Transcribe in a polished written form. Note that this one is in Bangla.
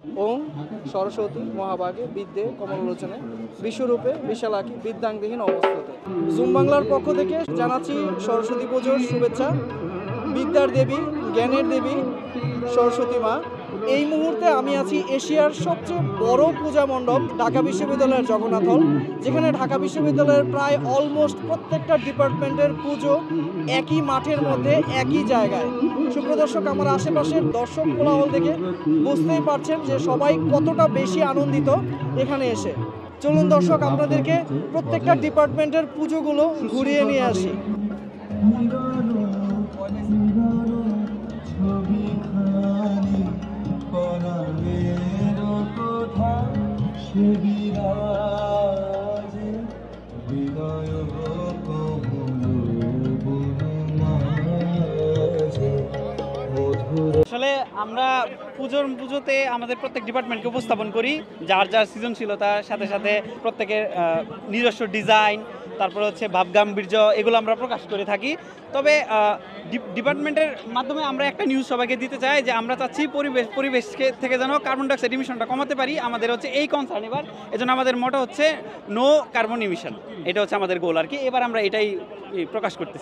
ওং সরস্বতী মহাভাগে বিদ্যে কমলোচনে বিশ্বরূপে বিশালাক্ষী বিদ্যাঙ্গহীন অবস্থাতে। জুম বাংলার পক্ষ থেকে জানাচ্ছি সরস্বতী পুজোর শুভেচ্ছা। বিদ্যার দেবী, জ্ঞানের দেবী সরস্বতী মা। এই মুহূর্তে আমি আছি এশিয়ার সবচেয়ে বড় পূজা মণ্ডপ ঢাকা বিশ্ববিদ্যালয়ের জগন্নাথ হল, যেখানে ঢাকা বিশ্ববিদ্যালয়ের প্রায় অলমোস্ট প্রত্যেকটা ডিপার্টমেন্টের পুজো একই মাঠের মধ্যে একই জায়গায়। সুপ্রদর্শক, আমার আশেপাশের দর্শক কোলাহল দেখে বুঝতেই পারছেন যে সবাই কতটা বেশি আনন্দিত এখানে এসে। চলুন দর্শক, আপনাদেরকে প্রত্যেকটা ডিপার্টমেন্টের পুজোগুলো ঘুরিয়ে নিয়ে আসি। আসলে আমরা পুজোতে আমাদের প্রত্যেক ডিপার্টমেন্টকে উপস্থাপন করি, যার যার সৃজনশীলতার সাথে সাথে প্রত্যেকের নিজস্ব ডিজাইন, তারপর হচ্ছে ভাবগাম্ভীর্য, এগুলো আমরা প্রকাশ করে থাকি। তবে ডিপার্টমেন্টের মাধ্যমে আমরা একটা নিউজ সবাইকে দিতে চাই যে আমরা চাচ্ছি পরিবেশকে থেকে যেন কার্বন ডাইঅক্সাইড ইমিশনটা কমাতে পারি। আমাদের হচ্ছে এই কনসার্ন এবার, এজন্য আমাদের মোটো হচ্ছে নো কার্বন ইমিশন, এটা হচ্ছে আমাদের গোল আর কি। এবার আমরা এটাই প্রকাশ করতেছি।